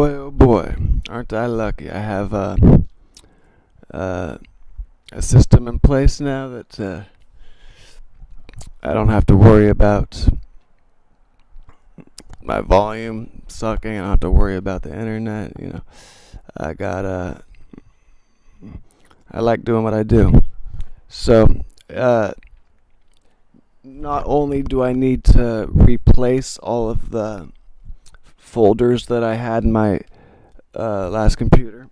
oh boy, aren't I lucky? I have uh, a system in place now that I don't have to worry about my volume sucking. I don't have to worry about the internet. I got I like doing what I do. So, not only do I need to replace all of the folders that I had in my last computer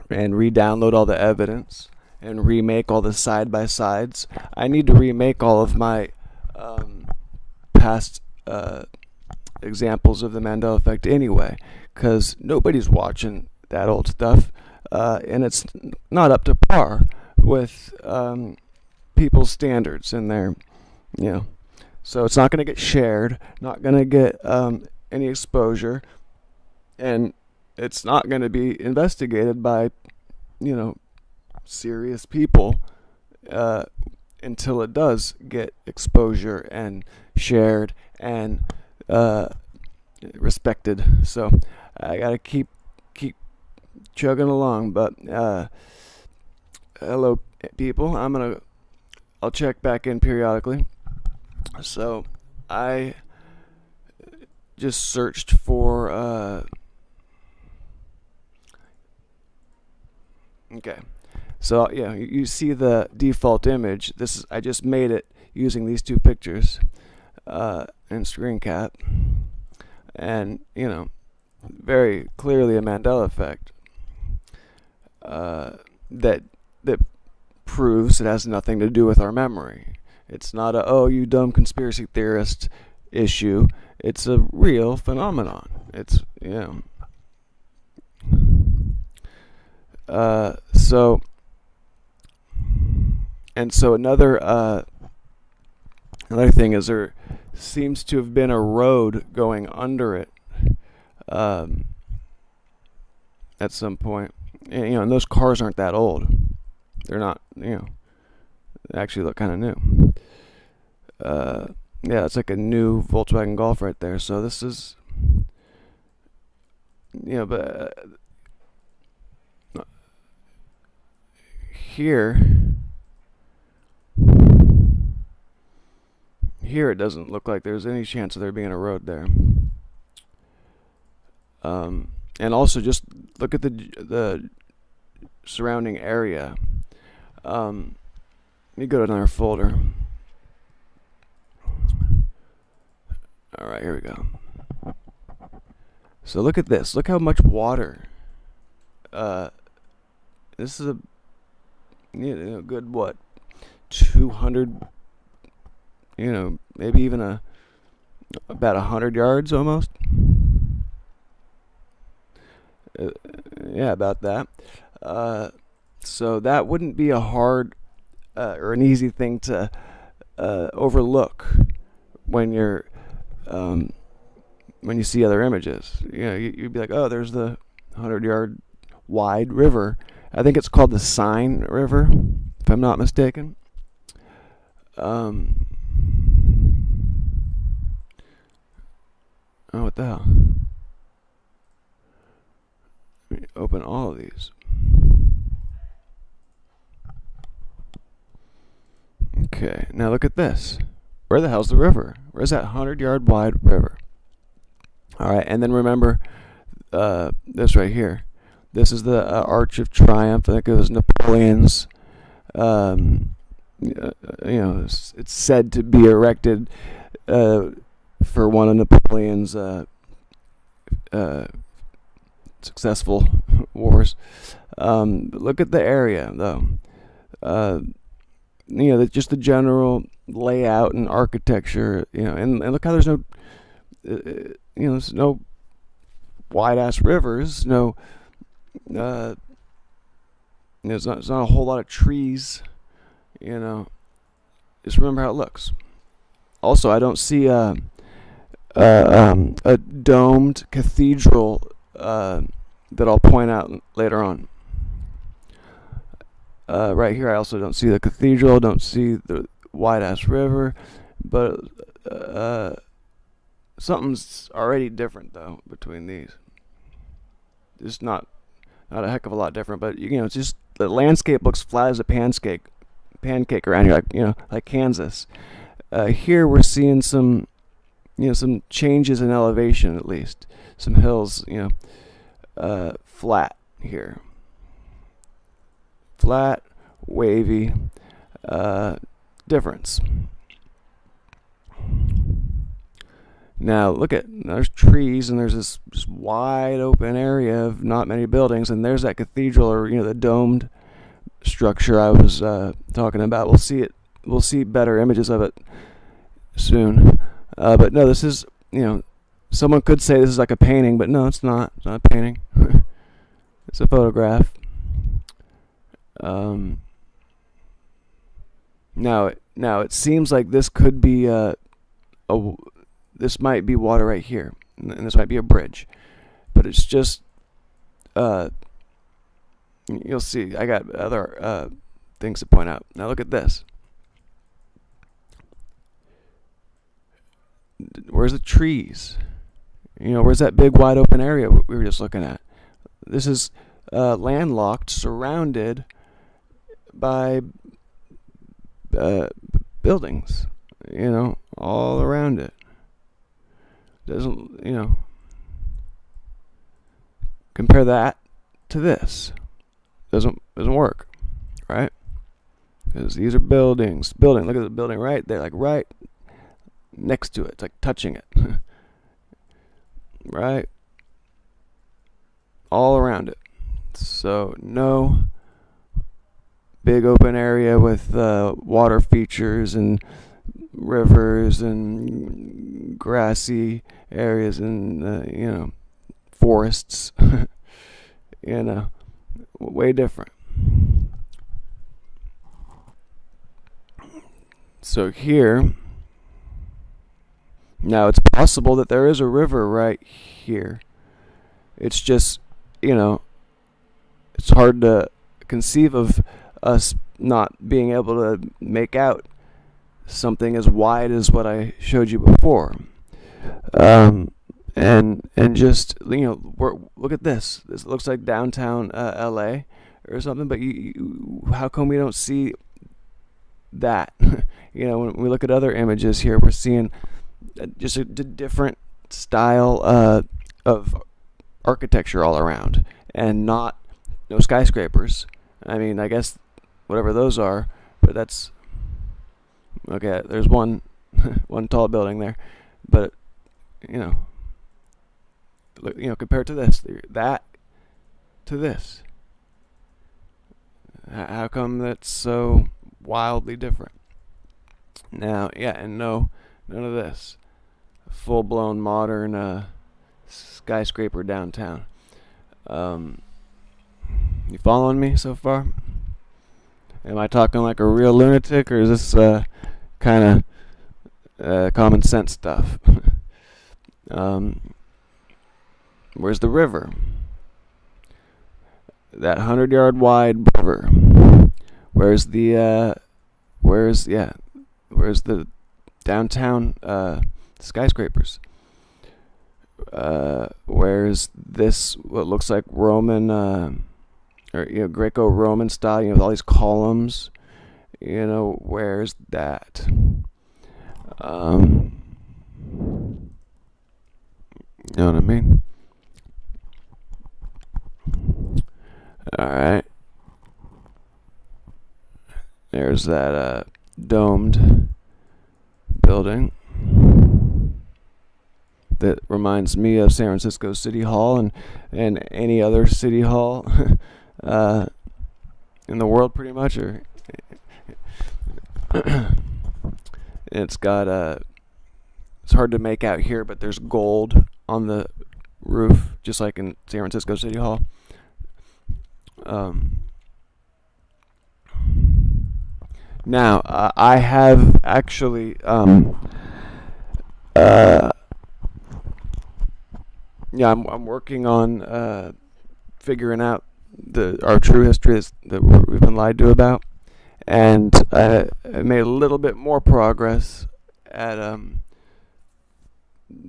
and re-download all the evidence and remake all the side-by-sides, I need to remake all of my past examples of the Mandela effect anyway, because nobody's watching that old stuff, and it's not up to par with people's standards in there, So it's not going to get shared, not going to get any exposure, and it's not going to be investigated by, serious people until it does get exposure and shared and respected. So I gotta keep chugging along. But hello, people. I'll check back in periodically. So I just searched for okay. So yeah, you see the default image. I just made it using these two pictures and screen cap, and very clearly a Mandela effect that proves it has nothing to do with our memory. It's not a "oh, you dumb conspiracy theorist" issue. It's a real phenomenon. It's so another thing is there seems to have been a road going under it at some point. And those cars aren't that old. They're not, they actually look kind of new. Yeah, it's like a new Volkswagen Golf right there. So this is, but here it doesn't look like there's any chance of there being a road there. And also just look at the surrounding area. Let me go to another folder. Alright, here we go. So look at this. Look how much water. This is a good 200, maybe even about 100 yards almost. Yeah, about that. So that wouldn't be a hard or an easy thing to overlook when you see other images. You'd be like, oh, there's the 100-yard wide river. I think it's called the Seine River, if I'm not mistaken. Oh, what the hell? Let me open all of these. Okay, now look at this. Where the hell's the river? Where's that 100-yard wide river? Alright, and then remember this right here. This is the Arch of Triumph. I think it was Napoleon's. It's said to be erected for one of Napoleon's successful wars. Look at the area, though. Just the general layout and architecture. And look how there's no, there's no wide ass rivers. No. There's not a whole lot of trees, Just remember how it looks. Also, I don't see a domed cathedral that I'll point out later on. Right here, I also don't see the cathedral. Don't see the wide ass river, but something's already different though between these. It's not a heck of a lot different, but it's just the landscape looks flat as a pancake around here, like Kansas. Here we're seeing some changes in elevation, at least some hills, flat here, flat, wavy, difference. Now there's trees, and there's this just wide open area of not many buildings, and there's that cathedral, or the domed structure I was talking about. We'll see better images of it soon. But no, this is, someone could say this is like a painting, but no, it's not. It's not a painting. It's a photograph. Now it seems like this could be this might be water right here, and this might be a bridge, but it's just you'll see. I got other things to point out. Now look at this. Where's the trees? Where's that big wide open area we were just looking at? This is landlocked, surrounded by buildings, all around it. Doesn't, compare that to this. Doesn't work, right? Because these are buildings. Look at the building right there, like right next to it. It's like touching it. Right? All around it. So no big open area with water features and rivers and grassy areas and forests. Way different. So here, now it's possible that there is a river right here. It's just, it's hard to conceive of us not being able to make out something as wide as what I showed you before. And just, look at this. This looks like downtown LA or something, but how come we don't see that? When we look at other images here, we're seeing just a different style of architecture all around, and no skyscrapers. I mean, I guess whatever those are, but that's okay. There's one tall building there, but compared to that to this, how come that's so wildly different? Now, and none of this full-blown modern skyscraper downtown. You following me so far? Am I talking like a real lunatic, or is this kind of common sense stuff? Where's the river? That 100-yard wide river. Where's the downtown skyscrapers? Where's this, what looks like Roman or Greco-Roman style, with all these columns? Where's that? You know what I mean? Alright. There's that domed building that reminds me of San Francisco City Hall and any other city hall in the world, pretty much. Or it's got it's hard to make out here, but there's gold on the roof, just like in San Francisco City Hall. Now, I have actually I'm working on figuring out our true history that we've been lied to about, and I made a little bit more progress at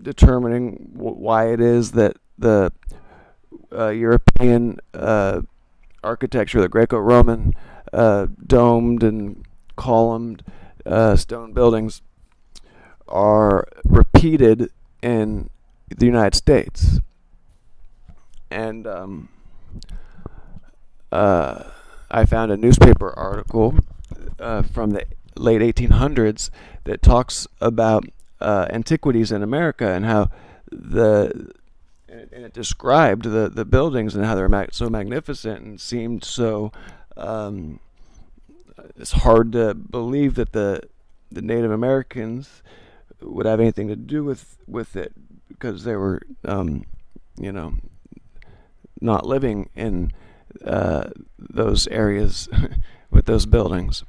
determining why it is that European architecture, the Greco-Roman domed and columned stone buildings, are repeated in the United States. And I found a newspaper article from the late 1800s that talks about antiquities in America and how and it described the buildings and how they're so magnificent and seemed so. It's hard to believe that the Native Americans would have anything to do with it, because they were, not living in those areas with those buildings,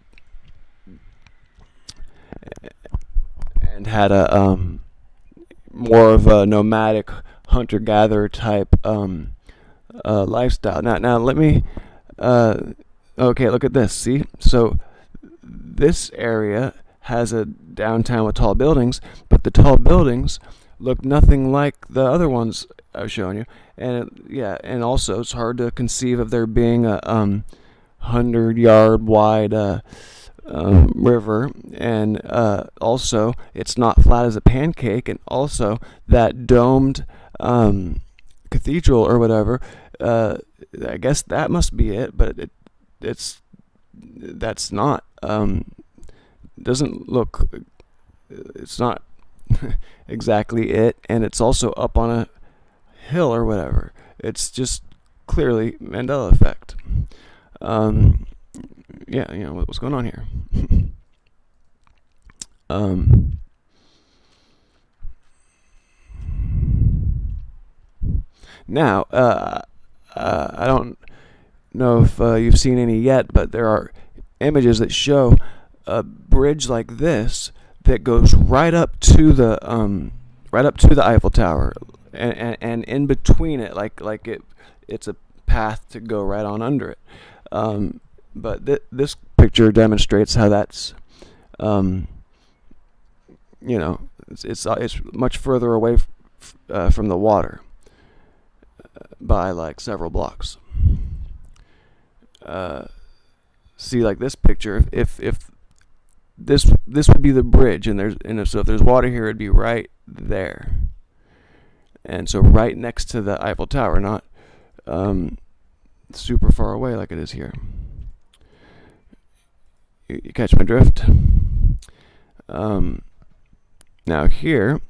and had a more of a nomadic hunter-gatherer type lifestyle. Now let me. Okay, look at this. See, so this area has a downtown with tall buildings, but the tall buildings look nothing like the other ones I've shown you. And and also it's hard to conceive of there being a 100-yard wide river, and also it's not flat as a pancake, and also that domed cathedral or whatever. I guess that must be it, but that's not. Doesn't look. It's not exactly it, and it's also up on a hill or whatever. It's just clearly Mandela effect. What's going on here? Now, I don't know if you've seen any yet, but there are images that show a bridge like this that goes right up to the Eiffel Tower, and in between it, it's a path to go right on under it. But this picture demonstrates how that's, it's much further away from the water by like several blocks. See, like this picture, if this would be the bridge, so if there's water here, it'd be right there, and so right next to the Eiffel Tower, not super far away like it is here. You catch my drift? Now here,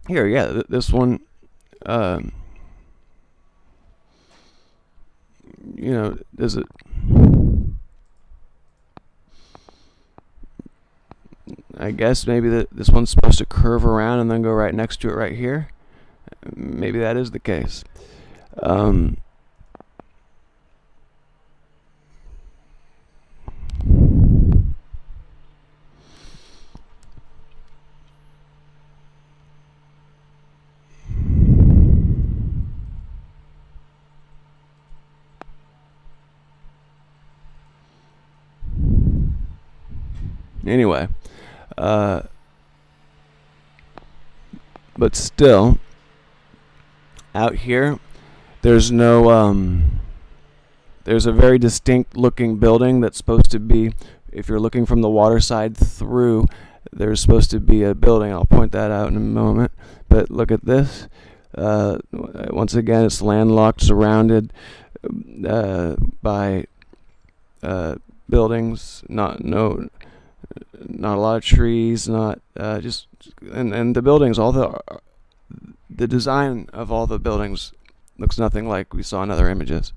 this one, does it? I guess maybe this one's supposed to curve around and then go right next to it right here. Maybe that is the case. Anyway, but still, out here, there's no, there's a very distinct looking building that's supposed to be, if you're looking from the water side through, there's supposed to be a building. I'll point that out in a moment. But look at this. Once again, it's landlocked, surrounded by buildings, not a lot of trees, not and the buildings, all the design of all the buildings looks nothing like we saw in other images.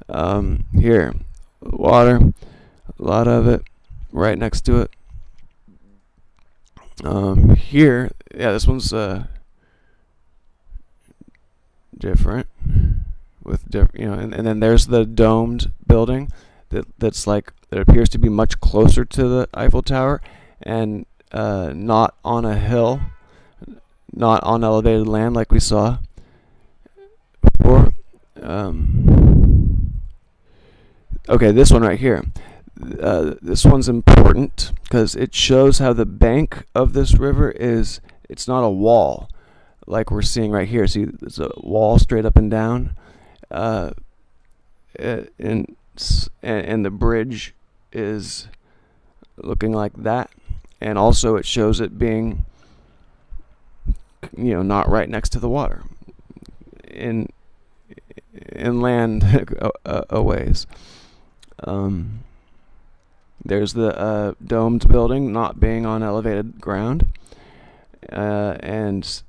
Here, water, a lot of it, right next to it. Here, this one's different, and then there's the domed building that's like, that appears to be much closer to the Eiffel Tower, and not on a hill, not on elevated land like we saw before. Okay, this one right here. This one's important because it shows how the bank of this river it's not a wall like we're seeing right here. See, there's a wall straight up and down. uh, and the bridge is looking like that, and also it shows it being, not right next to the water, in inland a ways. There's the domed building not being on elevated ground, and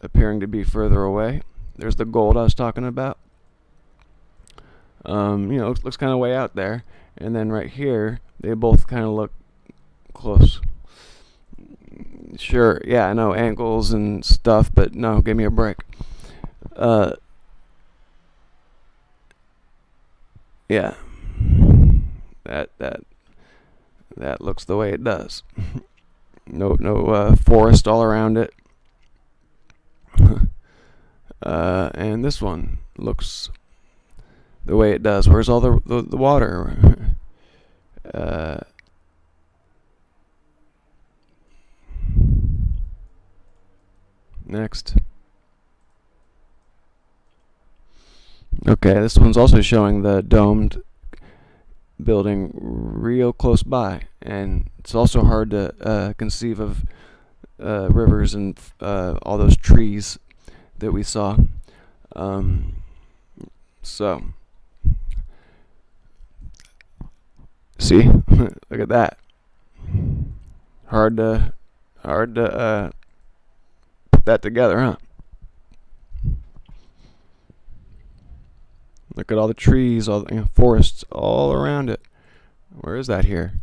appearing to be further away. There's the gold I was talking about. Looks kind of way out there. And then right here, they both kind of look close. Sure, yeah, I know angles and stuff, but no, give me a break. Yeah, that looks the way it does. No forest all around it. And this one looks the way it does. Where's all the water? Next. Okay, this one's also showing the domed building real close by, and it's also hard to conceive of rivers and all those trees that we saw. So, see, look at that. Hard to put that together, huh? Look at all the trees, all the forests all around it. Where is that here?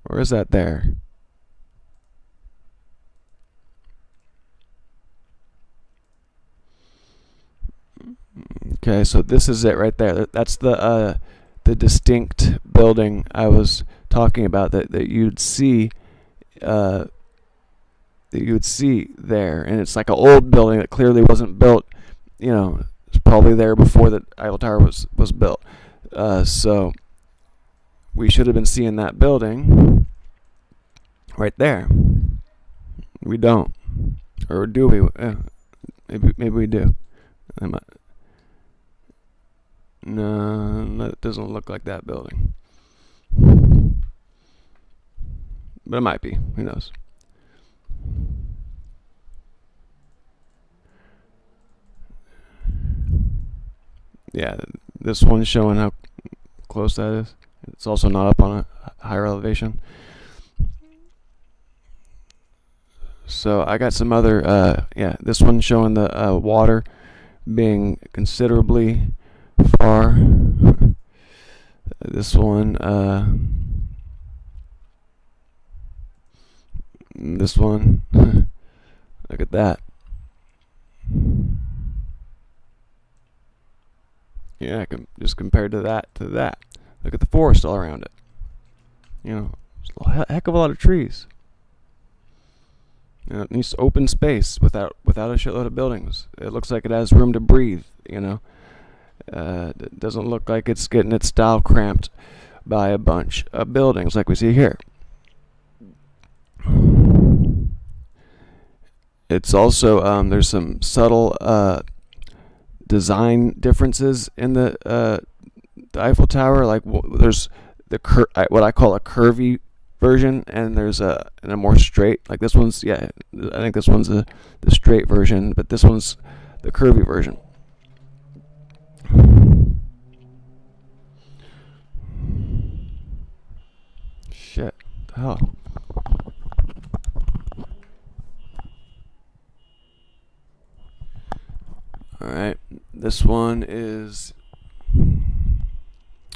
Where is that there? Okay, so this is it right there. That's the distinct building I was talking about that you'd see there, and it's like an old building that clearly wasn't built. It's probably there before the Eiffel Tower was built. So we should have been seeing that building right there. We don't, or do we? Maybe we do. No, that doesn't look like that building. But it might be. Who knows? Yeah, this one's showing how close that is. It's also not up on a higher elevation. So I got some other, this one's showing the water being considerably far. This one, look at that. Yeah, just compared to that. Look at the forest all around it. There's a heck of a lot of trees. It needs open space without a shitload of buildings. It looks like it has room to breathe. It doesn't look like it's getting its style cramped by a bunch of buildings like we see here. It's also there's some subtle design differences in the Eiffel Tower. Like there's what I call a curvy version, and there's a more straight. Like this one's, I think this one's the straight version, but this one's the curvy version. Shit, what the hell? Alright, this one is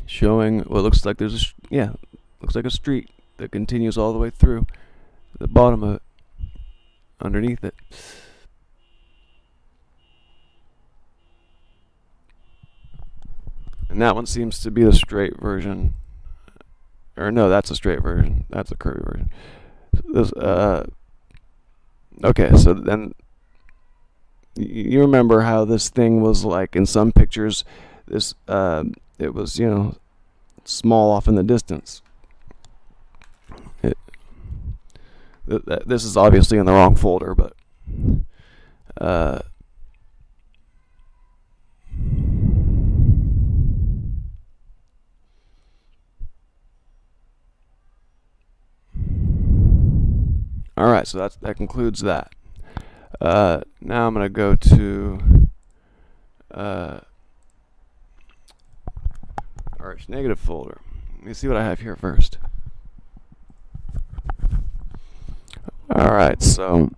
showing what looks like looks like a street that continues all the way through the bottom of it, underneath it. And that one seems to be the straight version. Or no, that's a straight version. That's a curvy version. Okay, so then you remember how this thing was like in some pictures. It was small off in the distance. This is obviously in the wrong folder, but All right, so that concludes that. Now I'm gonna go to arch negative folder. Let me see what I have here first. All right, so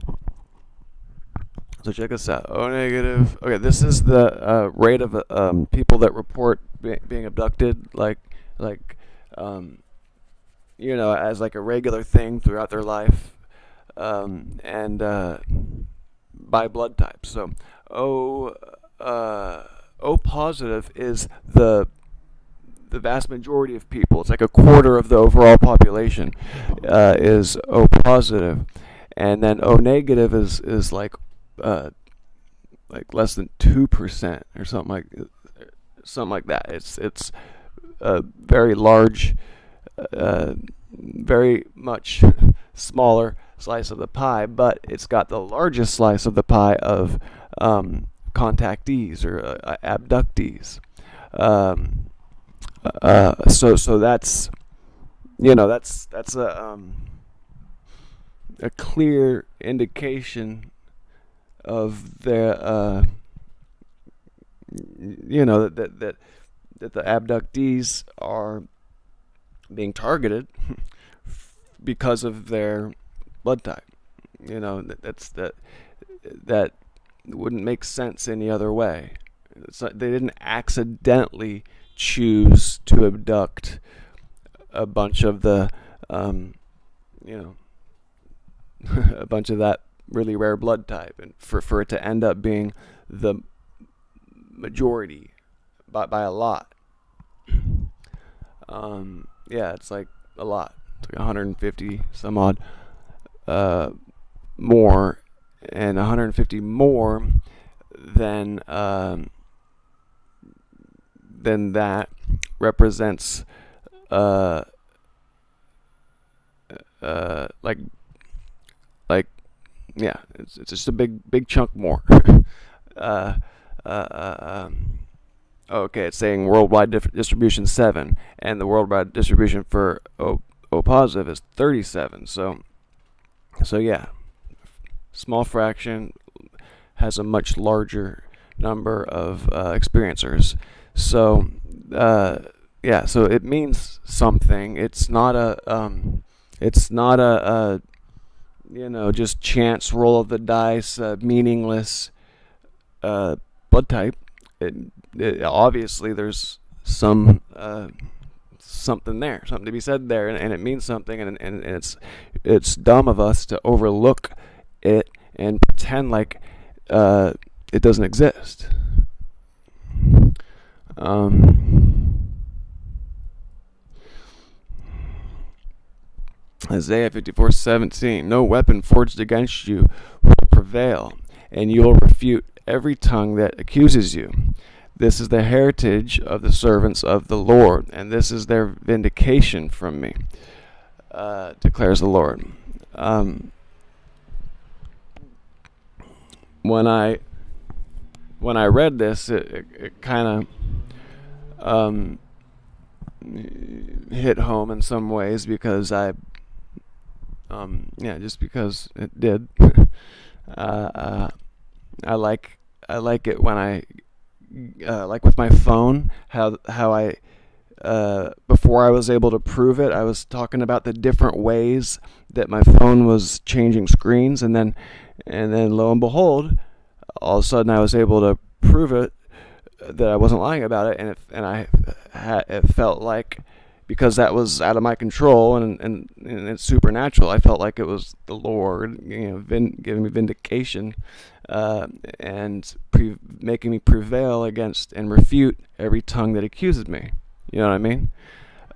check this out. O negative. Okay, this is the rate of people that report being abducted, like as like a regular thing throughout their life, and by blood type. So O positive is the vast majority of people. It's like a quarter of the overall population is O positive, and then O negative is like less than 2% or something like that. It's a very large, very much smaller slice of the pie, but it's got the largest slice of the pie of contactees or abductees. So that's that's a clear indication of their that the abductees are being targeted because of their blood type. That wouldn't make sense any other way. They didn't accidentally choose to abduct a bunch of the a bunch of that really rare blood type, and for it to end up being the majority by a lot. It's like a lot. It's like 150 some odd more, and 150 more than that represents it's just a big chunk more. Okay, it's saying worldwide distribution 7, and the worldwide distribution for O positive is 37. So yeah, small fraction has a much larger number of experiencers. So so it means something. It's not a just chance roll of the dice, meaningless blood type. It obviously there's something there, something to be said there, and it means something, and it's dumb of us to overlook it and pretend like it doesn't exist. Isaiah 54:17. No weapon forged against you will prevail, and you will refute every tongue that accuses you. This is the heritage of the servants of the Lord, and this is their vindication from me, declares the Lord. When I read this, it kind of hit home in some ways, because just because it did. I like it when I like with my phone, how I before I was able to prove it, I was talking about the different ways that my phone was changing screens, and then lo and behold, all of a sudden I was able to prove it, that I wasn't lying about it, and it felt like, because that was out of my control and it's supernatural, I felt like it was the Lord, giving me vindication, and making me prevail against and refute every tongue that accuses me. You know what I mean?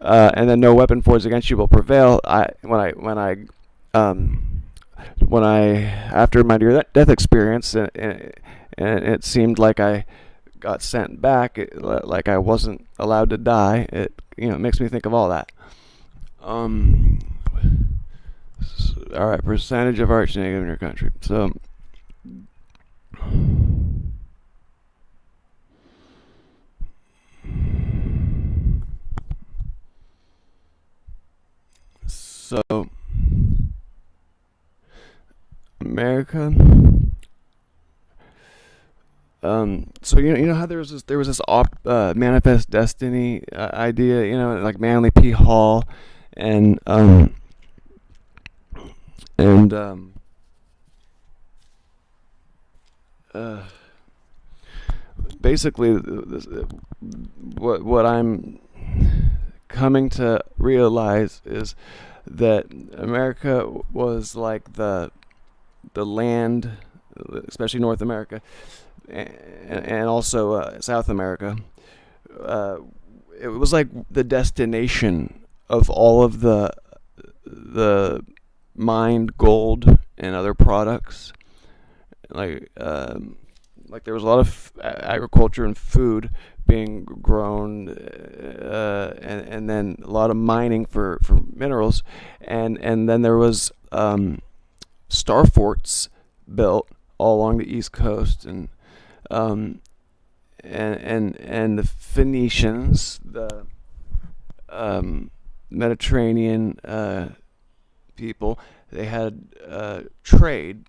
And then no weapon forged against you will prevail. When I after my near death experience, and it seemed like I got sent back, like I wasn't allowed to die. It makes me think of all that. All right, percentage of arch negative in your country. So America. So you know how there was this manifest destiny idea, like Manly P. Hall, and and uh, basically what I'm coming to realize is that America was like the land, especially North America, and also South America. Uh, it was like the destination of all of the mined gold and other products. Like there was a lot of agriculture and food being grown, and then a lot of mining for minerals, and then there was star forts built all along the East Coast, um, and the Phoenicians, the Mediterranean people, they had trade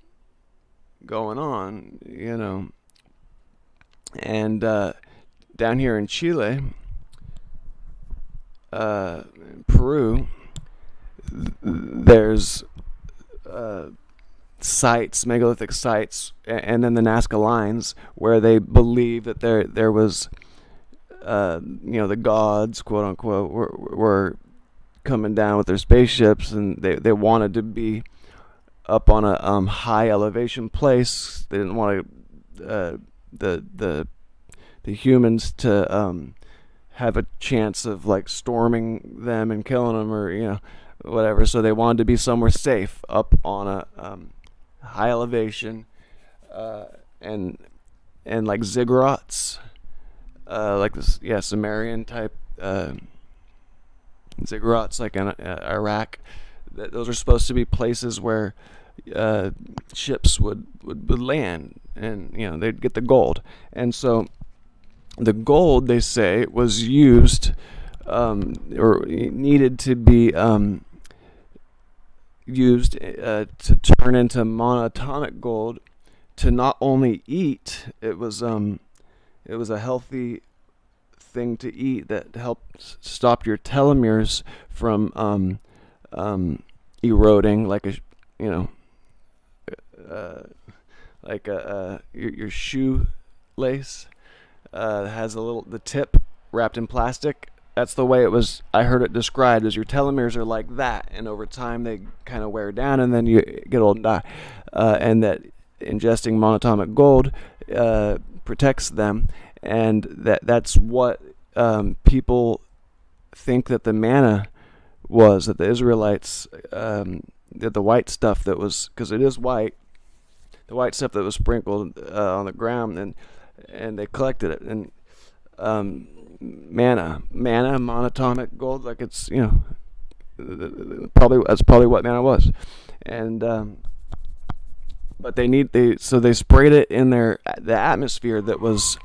going on, and down here in Chile, Peru, there's sites, megalithic sites, and then the Nazca lines, where they believe that there was, the gods, quote unquote, were coming down with their spaceships, and they wanted to be up on a high elevation place. They didn't want the humans to have a chance of like storming them and killing them, or whatever. So they wanted to be somewhere safe up on a high elevation, and like ziggurats, like this, Sumerian type ziggurats, like in Iraq. Those are supposed to be places where ships would land, and they'd get the gold. And so the gold, they say, was used, or needed to be used to turn into monatomic gold, to not only eat. It was a healthy thing to eat that helped stop your telomeres from eroding, like your shoelace has the tip wrapped in plastic. That's the way it was. I heard it described as your telomeres are like that, and over time they kind of wear down, and then you get old and die. And that ingesting monatomic gold protects them, and that's what people think that the manna was, that the Israelites, that the white stuff that was, because it is white, the white stuff that was sprinkled on the ground, and they collected it, and manna, monatomic gold, like it's that's probably what manna was, and but they sprayed it in the atmosphere that was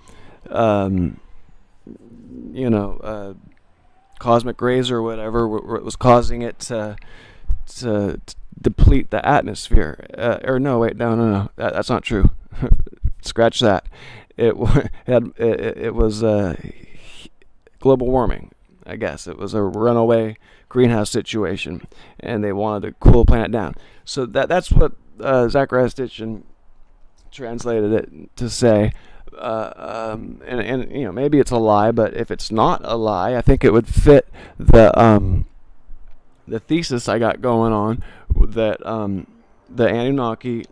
cosmic rays or whatever was causing it to deplete the atmosphere. Or no, wait, no, that's not true. Scratch that. It was global warming, I guess. It was a runaway greenhouse situation, and they wanted to cool the planet down. So that's what Zachariah Stitchin translated it to say. And maybe it's a lie, but if it's not a lie, I think it would fit the thesis I got going on, that the Anunnaki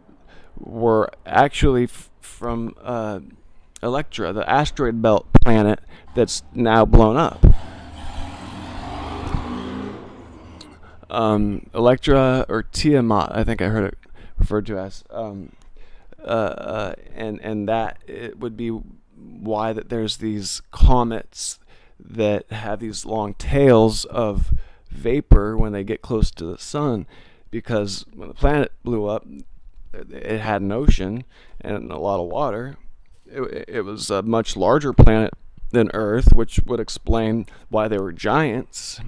were actually from Electra, the asteroid belt planet that's now blown up. Electra, or Tiamat, I think I heard it referred to as, and that it would be why that there's these comets that have these long tails of vapor when they get close to the sun, because when the planet blew up, it had an ocean and a lot of water. It was a much larger planet than Earth, which would explain why they were giants.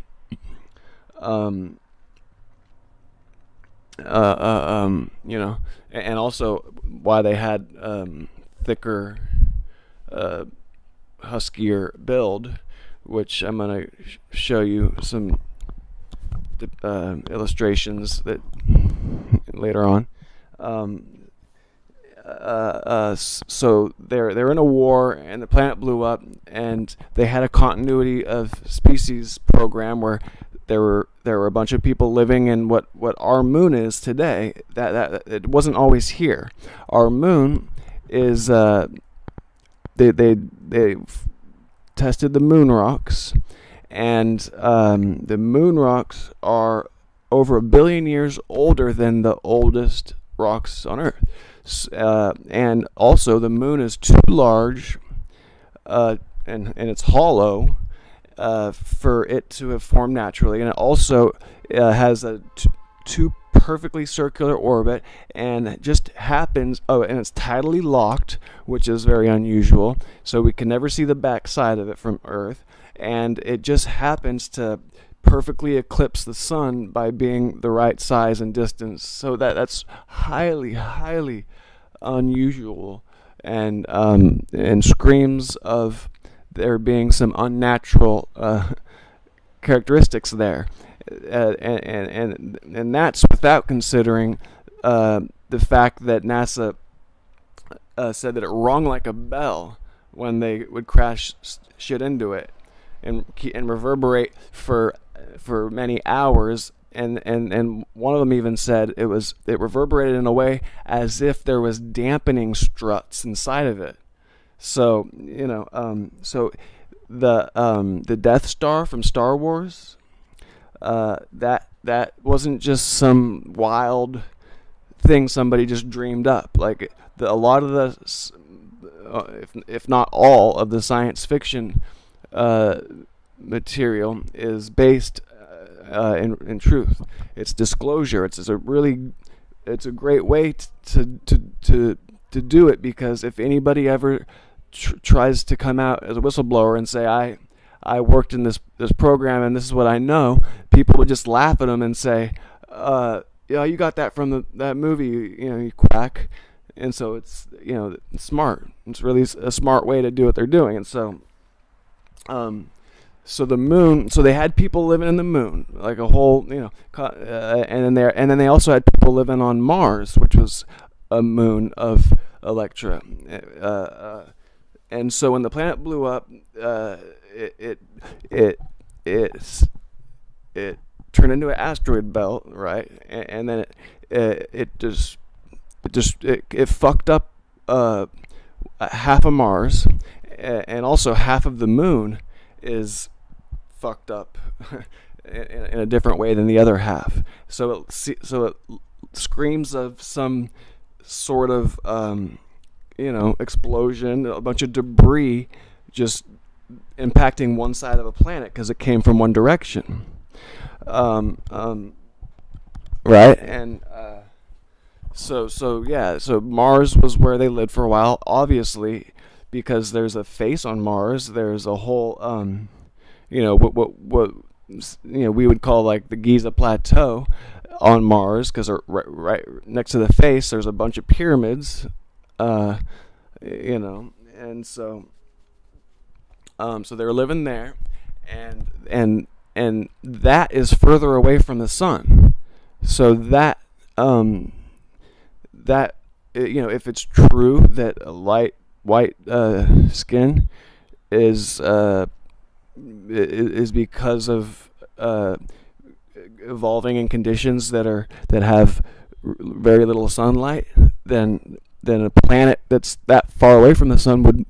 and also why they had thicker, uh, huskier build, which I'm gonna show you some illustrations that later on. Um, so they're in a war, and the planet blew up, and they had a continuity of species program where there were a bunch of people living in what our moon is today. That it wasn't always here. Our moon is they tested the moon rocks, and the moon rocks are over 1 billion years older than the oldest rocks on Earth. And also the moon is too large, and it's hollow, for it to have formed naturally, and it also has a two perfectly circular orbit, and it just happens. Oh, and it's tidally locked, which is very unusual. So we can never see the back side of it from Earth, and it just happens to perfectly eclipse the sun by being the right size and distance. So that's highly, highly unusual, and screams of there being some unnatural characteristics there, and that's without considering the fact that NASA said that it rung like a bell when they would crash shit into it, and reverberate for many hours. And one of them even said it reverberated in a way as if there was dampening struts inside of it. So so the Death Star from Star Wars, that wasn't just some wild thing somebody just dreamed up. Like a lot of the, if not all of the science fiction material is based in truth. It's disclosure. It's a great way to do it, because if anybody ever tries to come out as a whistleblower and say I worked in this program and this is what I know, people would just laugh at them and say, yeah, you got that from that movie, you quack. And so it's smart. It's really a smart way to do what they're doing. And so so the moon. So they had people living in the moon, like a whole, and then they also had people living on Mars, which was a moon of Electra. And so when the planet blew up, it turned into an asteroid belt, right? And then it fucked up half of Mars, and also half of the moon is fucked up in a different way than the other half. So it screams of some sort of explosion, a bunch of debris just impacting one side of a planet because it came from one direction. Right? And so Mars was where they lived for a while, obviously, because there's a face on Mars. There's a whole what we would call like the Giza Plateau on Mars, because right next to the face there's a bunch of pyramids, and so so they were living there, and that is further away from the sun. So that if it's true that a white skin is because of evolving in conditions that have very little sunlight, then a planet that's that far away from the sun would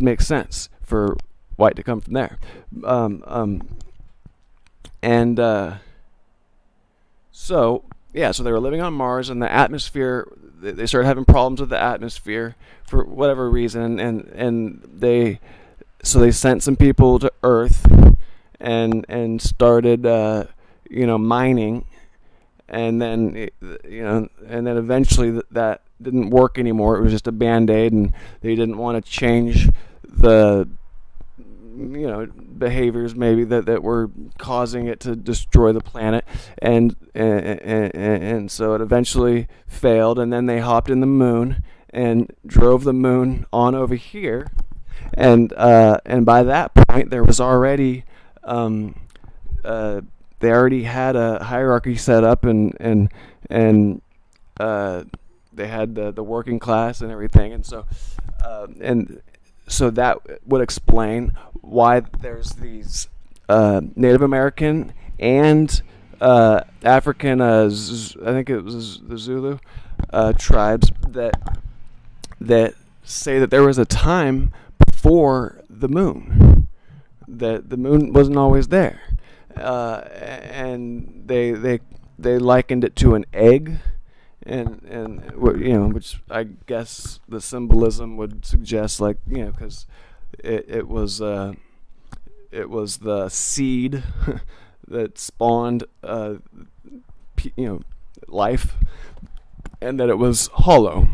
make sense for white to come from there. So they were living on Mars, and the atmosphere, they started having problems with the atmosphere for whatever reason, and they sent some people to Earth and started mining, and then eventually that didn't work anymore. It was just a band-aid, and they didn't want to change the behaviors maybe that were causing it to destroy the planet, and so it eventually failed, and then they hopped in the moon and drove the moon on over here, and by that point there was already they already had a hierarchy set up, and they had the working class and everything, and so that would explain why there's these Native American and African, I think it was the Zulu tribes that say that there was a time before the moon, that the moon wasn't always there, and they likened it to an egg. And which I guess the symbolism would suggest, like, because it was the seed that spawned life, and that it was hollow.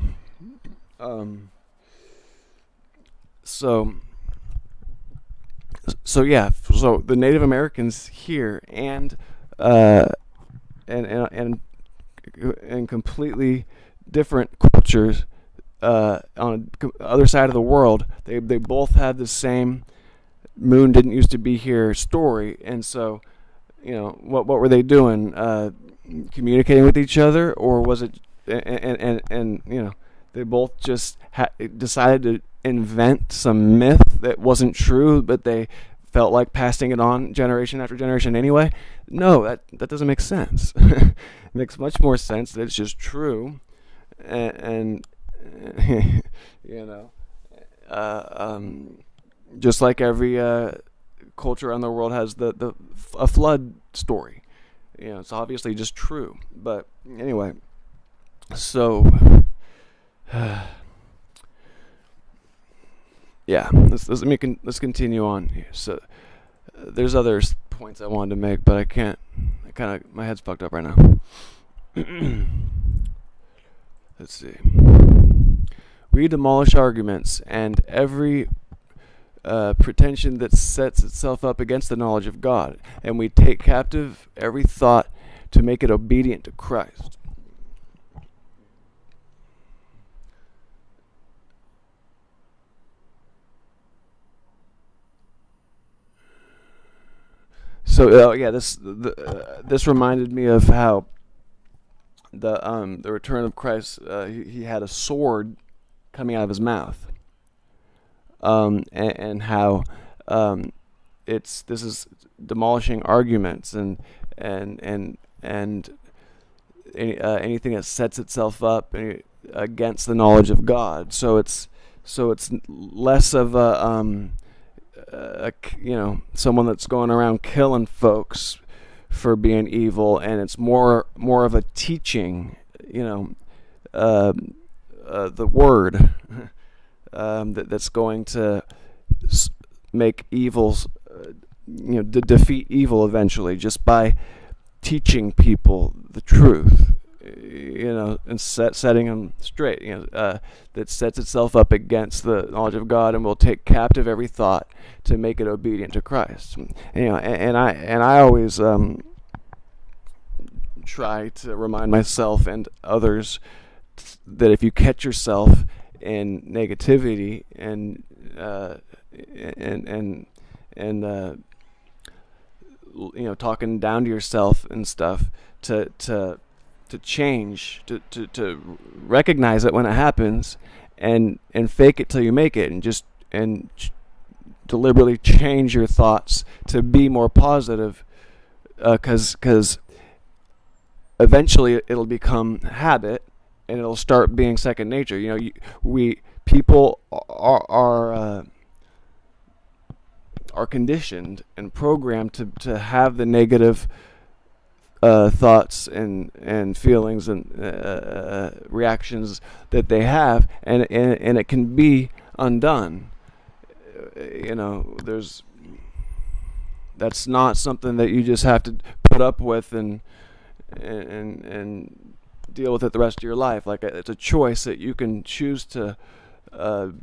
So the Native Americans here and completely different cultures on the other side of the world, they both had the same moon didn't used to be here story. And so, what were they doing? Communicating with each other, or was it? And they both just decided to invent some myth that wasn't true, but they felt like passing it on generation after generation anyway. No, that doesn't make sense. It makes much more sense that it's just true, and just like every culture around the world has a flood story. It's obviously just true. But anyway, so yeah, let's continue on here. So there's other points I wanted to make, but I can't. My head's fucked up right now. Let's see. We demolish arguments and every pretension that sets itself up against the knowledge of God, and we take captive every thought to make it obedient to Christ. So this reminded me of how the return of Christ. He had a sword coming out of his mouth, and how this is demolishing arguments and anything that sets itself up against the knowledge of God. So it's less of someone that's going around killing folks for being evil, and it's more of a teaching, the word that's going to make evils, defeat evil eventually, just by teaching people the truth, and setting them straight, that sets itself up against the knowledge of God, and will take captive every thought to make it obedient to Christ. And I always try to remind myself and others that if you catch yourself in negativity and talking down to yourself and stuff, to change, to recognize it when it happens, and fake it till you make it, and deliberately change your thoughts to be more positive, because eventually it'll become habit, and it'll start being second nature. People are conditioned and programmed to have the negative thoughts and feelings and reactions that they have, and it can be undone. That's not something that you just have to put up with and deal with it the rest of your life. Like, it's a choice that you can choose to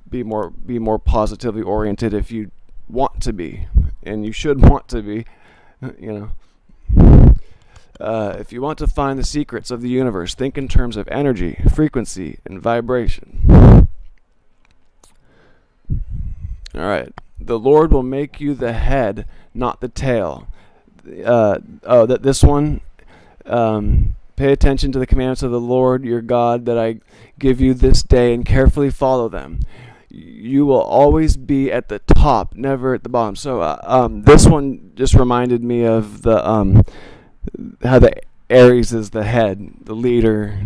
be more positively oriented if you want to be, and you should want to be, you know. If you want to find the secrets of the universe, think in terms of energy, frequency, and vibration. All right. The Lord will make you the head, not the tail. This one. Pay attention to the commandments of the Lord your God that I give you this day, and carefully follow them. You will always be at the top, never at the bottom. So this one just reminded me of the how the Aries is the head, the leader.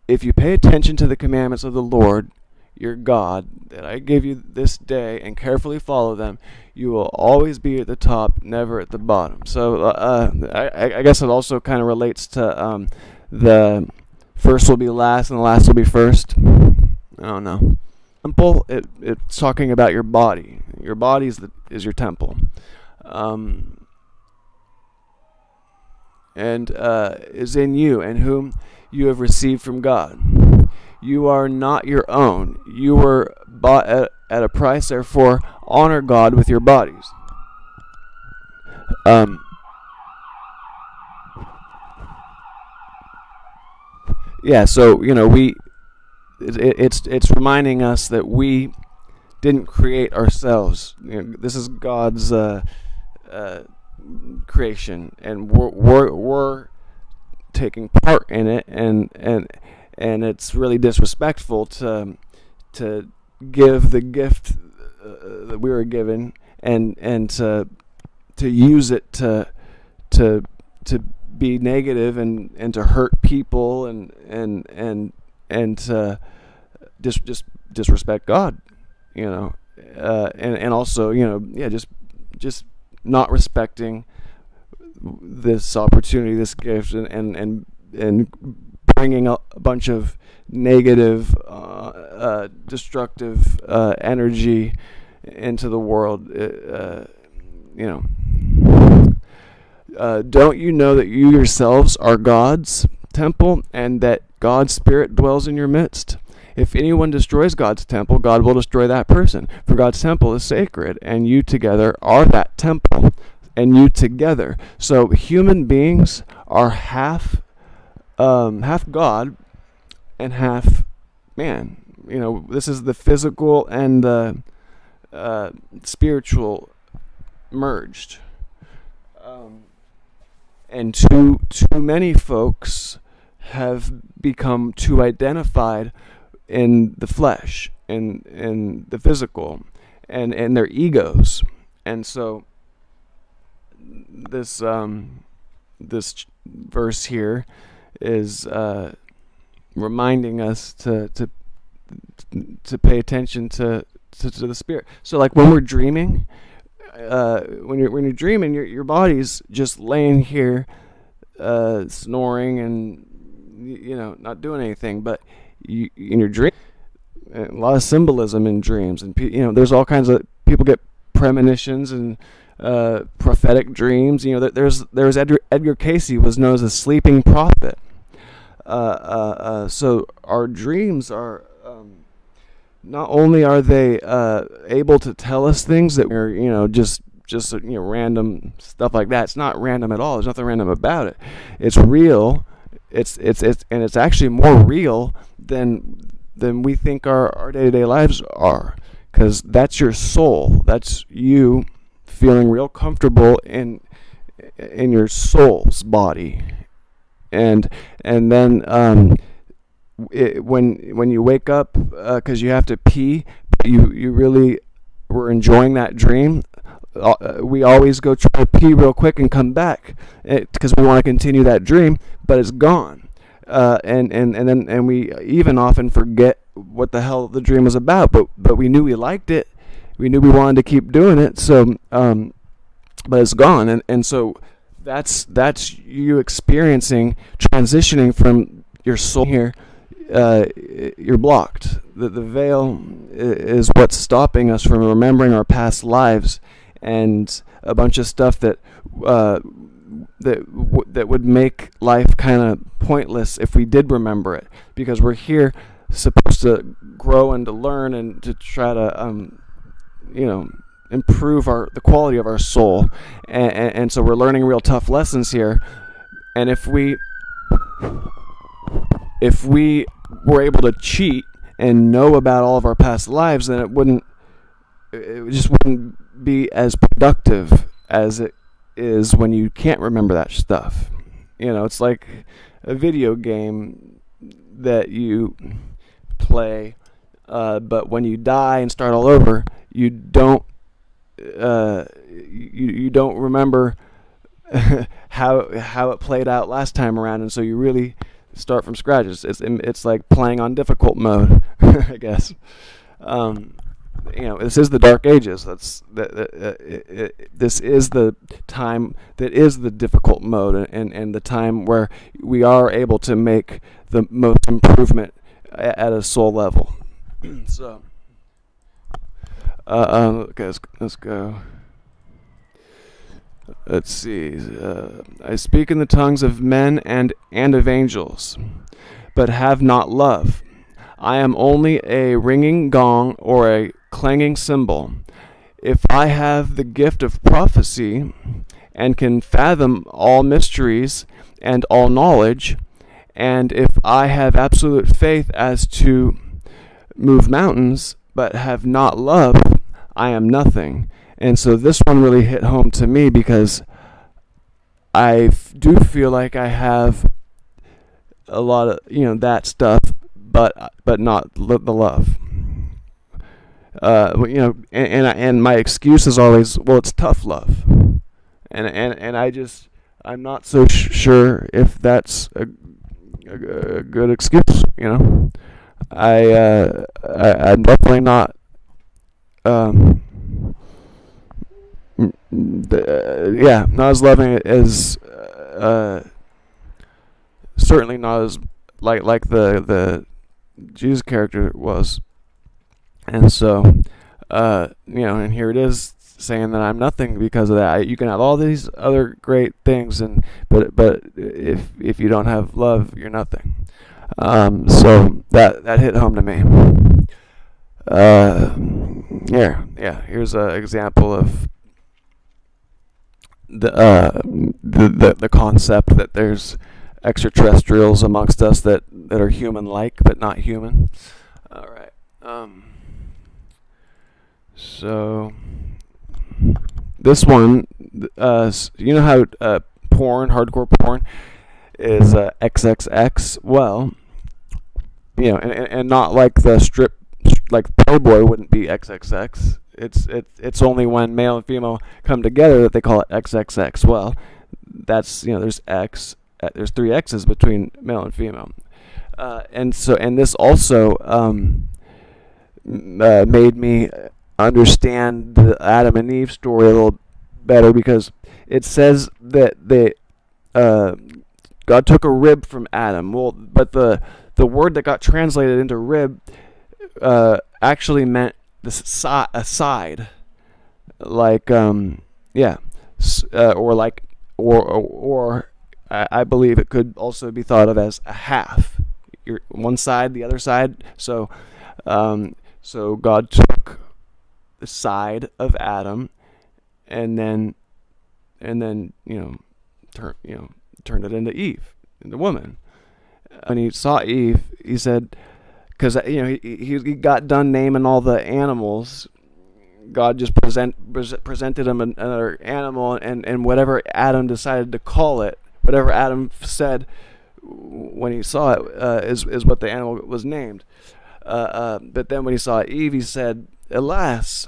If you pay attention to the commandments of the Lord your God that I give you this day, and carefully follow them, you will always be at the top, never at the bottom. So I guess it also kind of relates to the first will be last and the last will be first. I don't know. Temple, it's talking about your body. Your body is your temple. And is in you, and whom you have received from God. You are not your own. You were bought at a price, therefore honor God with your bodies. Yeah, so it's reminding us that we didn't create ourselves. This is God's creation, and we're taking part in it, and it's really disrespectful to give the gift that we were given and to use it to be negative and to hurt people and to just disrespect God, and also just not respecting this opportunity, this gift, and bringing a bunch of negative, destructive energy into the world. Don't you know that you yourselves are God's temple, and that God's Spirit dwells in your midst? If anyone destroys God's temple, God will destroy that person. For God's temple is sacred, and you together are that temple, and you together. So human beings are half God and half man. This is the physical and the spiritual merged. And too many folks have become too identified in the flesh, in the physical, and in their egos. And so this verse here is reminding us to pay attention to the Spirit. So like when we're dreaming, when you're dreaming, your body's just laying here, snoring and not doing anything. But in your dream, a lot of symbolism in dreams, and there's all kinds of people get premonitions and prophetic dreams. There's Edgar Casey was known as a sleeping prophet. So our dreams are. Not only are they able to tell us things that are just random stuff like that. It's not random at all. There's nothing random about it. It's real. It's actually more real than we think our day-to-day lives are, because that's your soul. That's you feeling real comfortable in your soul's body, and then. When you wake up because you have to pee, but you really were enjoying that dream, we always go try to pee real quick and come back because we want to continue that dream, but it's gone, and we even often forget what the hell the dream was about, but we knew we liked it, we knew we wanted to keep doing it, so but it's gone, and so that's you experiencing transitioning from your soul here. You're blocked. The veil is what's stopping us from remembering our past lives, and a bunch of stuff that would make life kind of pointless if we did remember it, because we're here supposed to grow and to learn and to try to improve the quality of our soul, and so we're learning real tough lessons here. And if we were able to cheat and know about all of our past lives, then it just wouldn't be as productive as it is when you can't remember that stuff. It's like a video game that you play, but when you die and start all over, you don't remember how it played out last time around, and so you really start from scratch. It's like playing on difficult mode, I guess. This is the Dark Ages. This is the time that is the difficult mode, and the time where we are able to make the most improvement at a soul level. So, okay, let's go. Let's see. I speak in the tongues of men and of angels, but have not love. I am only a ringing gong or a clanging cymbal. If I have the gift of prophecy and can fathom all mysteries and all knowledge, and if I have absolute faith as to move mountains, but have not love, I am nothing. And so this one really hit home to me, because I do feel like I have a lot of that stuff, but not the love. And my excuse is always, well, it's tough love, and I'm not so sure if that's a good excuse. I'm definitely not. Not as loving as, certainly not as like the Jesus character was, and so and here it is saying that I'm nothing because of that. You can have all these other great things, but if you don't have love, you're nothing. So that hit home to me. Here's an example of the concept that there's extraterrestrials amongst us that are human-like but not human. All right. So this one, you know how hardcore porn is XXX. Well, and not like the strip, like Playboy wouldn't be XXX. It's only when male and female come together that they call it XXX. Well, that's there's there's 3 X's between male and female, and this also made me understand the Adam and Eve story a little better, because it says that God took a rib from Adam. Well, but the word that got translated into rib actually meant a side, like or I believe it could also be thought of as a half. One side, the other side. So God took the side of Adam, and then turned it into Eve, into woman. When he saw Eve, he said, because he got done naming all the animals, God just presented him another animal, and whatever Adam decided to call it, whatever Adam said when he saw it, is what the animal was named. But then when he saw Eve, he said, "Alas,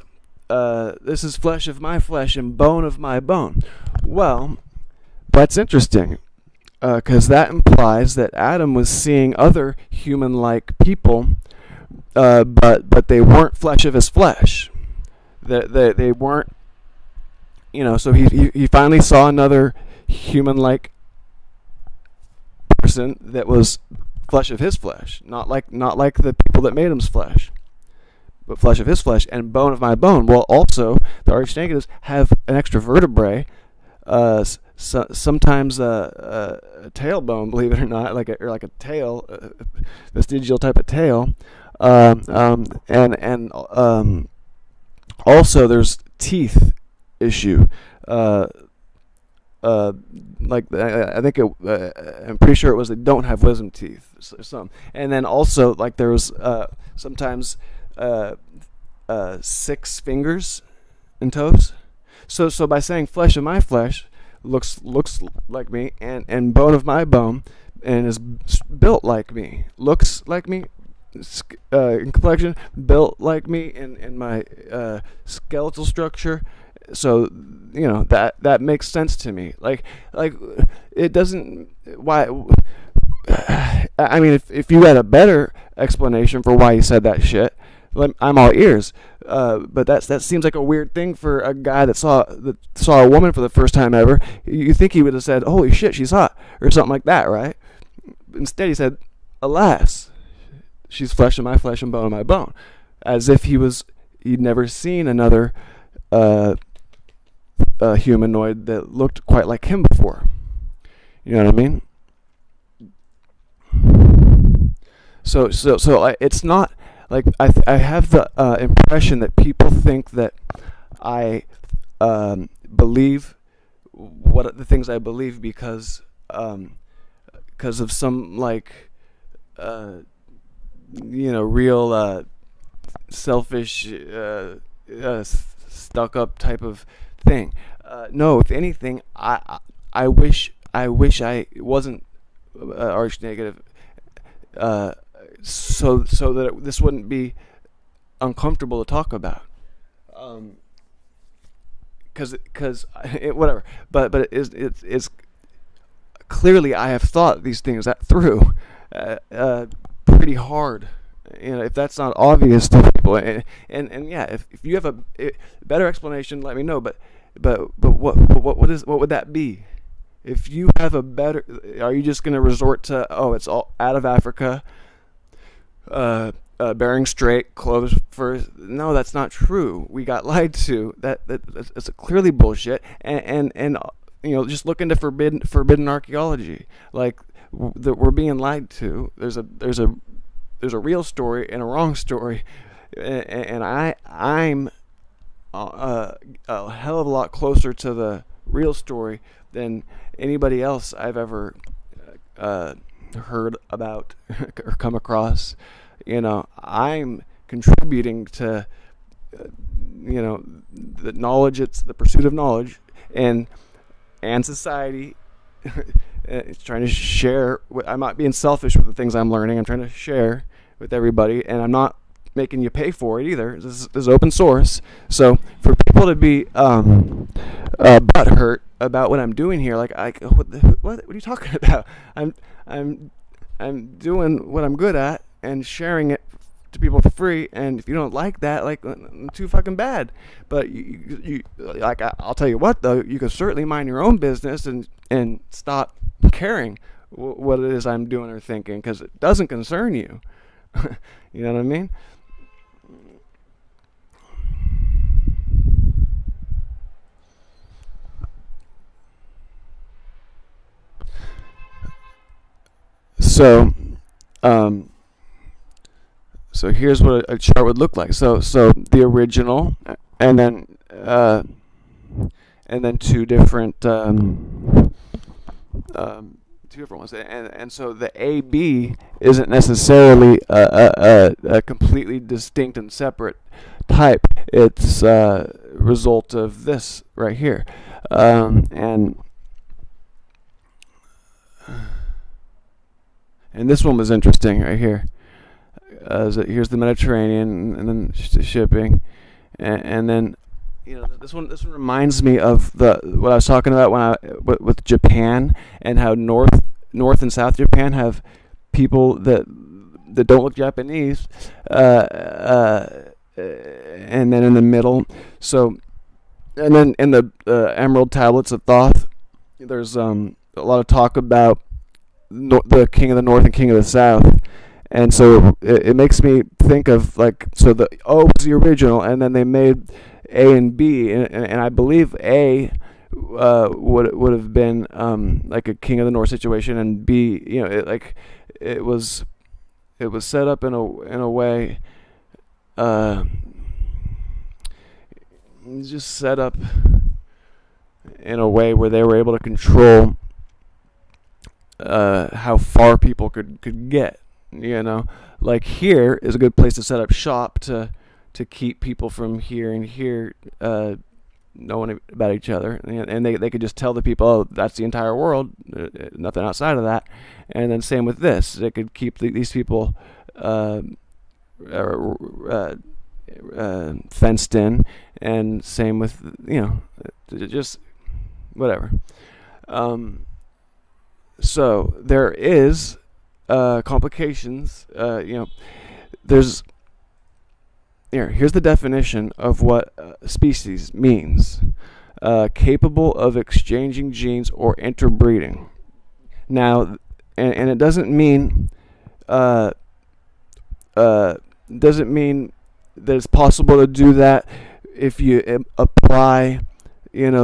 this is flesh of my flesh and bone of my bone." Well, that's interesting, because that implies that Adam was seeing other human-like people, but they weren't flesh of his flesh. They weren't, So he finally saw another human-like person that was flesh of his flesh, not like the people that made him's flesh, but flesh of his flesh and bone of my bone. Well, also the Archangelus have an extra vertebrae sometimes a tailbone, believe it or not, like a tail, vestigial type of tail, and also there's teeth issue. Uh, like I think I'm pretty sure it was they don't have wisdom teeth. Some, and then also like there was sometimes 6 fingers and toes. So by saying flesh of my flesh looks like me, and bone of my bone, and is built like me, looks like me, in complexion, built like me in my skeletal structure. So that makes sense to me. Like it doesn't. Why? I mean, if you had a better explanation for why he said that shit, I'm all ears. But that seems like a weird thing for a guy that saw a woman for the first time ever. You think he would have said, "Holy shit, she's hot," or something like that, right? Instead, he said, "Alas, she's flesh of my flesh and bone of my bone," as if he'd never seen another humanoid that looked quite like him before. You know what I mean? So it's not like I have the impression that people think that I believe the things I believe because of some like real selfish stuck up type of thing. No, if anything, I wish I wasn't arch negative, so that this wouldn't be uncomfortable to talk about. Because whatever. But it's clearly I have thought these things through pretty hard. If that's not obvious to people, and yeah, if you have a better explanation, let me know. But what would that be? If you have a better, are you just going to resort to it's all out of Africa, Bering Strait, closed first? No, that's not true. We got lied to. That's clearly bullshit. And just look into forbidden archaeology. Like we're being lied to. There's a real story and a wrong story, and I'm a hell of a lot closer to the real story than anybody else I've ever heard about or come across. I'm contributing to the knowledge. It's the pursuit of knowledge, and society. It's trying to share. I'm not being selfish with the things I'm learning. I'm trying to share with everybody, and I'm not making you pay for it either. This is open source. So for people to be butthurt about what I'm doing here, like what are you talking about? I'm doing what I'm good at and sharing it to people for free. And if you don't like that, like, too fucking bad. But you like, I'll tell you what though, you can certainly mind your own business and stop caring what it is I'm doing or thinking, because it doesn't concern you. You know what I mean? So, so here's what a chart would look like. So the original, and then two different ones, and so the AB isn't necessarily a completely distinct and separate type. It's a result of this right here, and this one was interesting right here. Here's the Mediterranean, and then shipping, and then this one reminds me of what I was talking about with Japan, and how North and South Japan have people that don't look Japanese, and then in the middle. So, and then in the Emerald Tablets of Thoth, there's a lot of talk about the King of the North and King of the South. And so it makes me think of, like, so the O was the original, and then they made A and B, and I believe A would have been like a King of the North situation, and B, it was set up in a way, just set up in a way where they were able to control how far people could get. Like here is a good place to set up shop to keep people from here and here knowing about each other, and they could just tell the people, oh, that's the entire world, nothing outside of that. And then same with this, they could keep these people fenced in, and same with just whatever. So there is complications. Here's the definition of what species means: capable of exchanging genes or interbreeding. Now, and it doesn't mean that it's possible to do that if you apply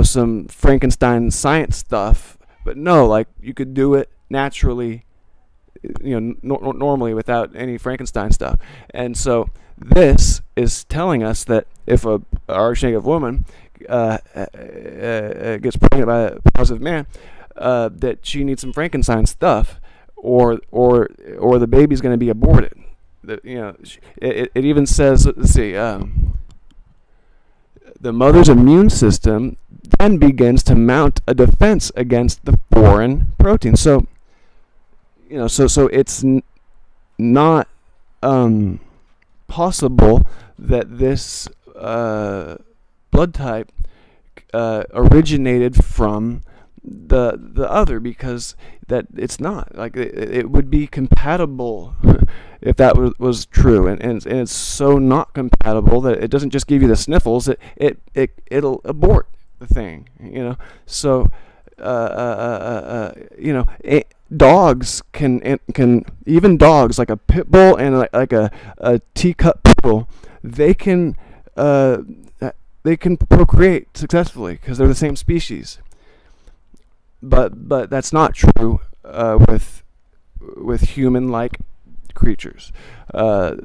some Frankenstein science stuff. But no, like, you could do it naturally, normally without any Frankenstein stuff. And so this is telling us that if a Irish-Native woman gets pregnant by a positive man, that she needs some Frankenstein stuff, or the baby's going to be aborted. It even says, let's see, the mother's immune system then begins to mount a defense against the foreign protein. So, so it's not possible that this blood type originated from the other, because that it's not. Like, it would be compatible if that was true, and it's so not compatible that it doesn't just give you the sniffles. It'll abort the thing. So dogs can even dogs like a pit bull and like a teacup pit bull, they can procreate successfully because they're the same species. But that's not true with human-like creatures. So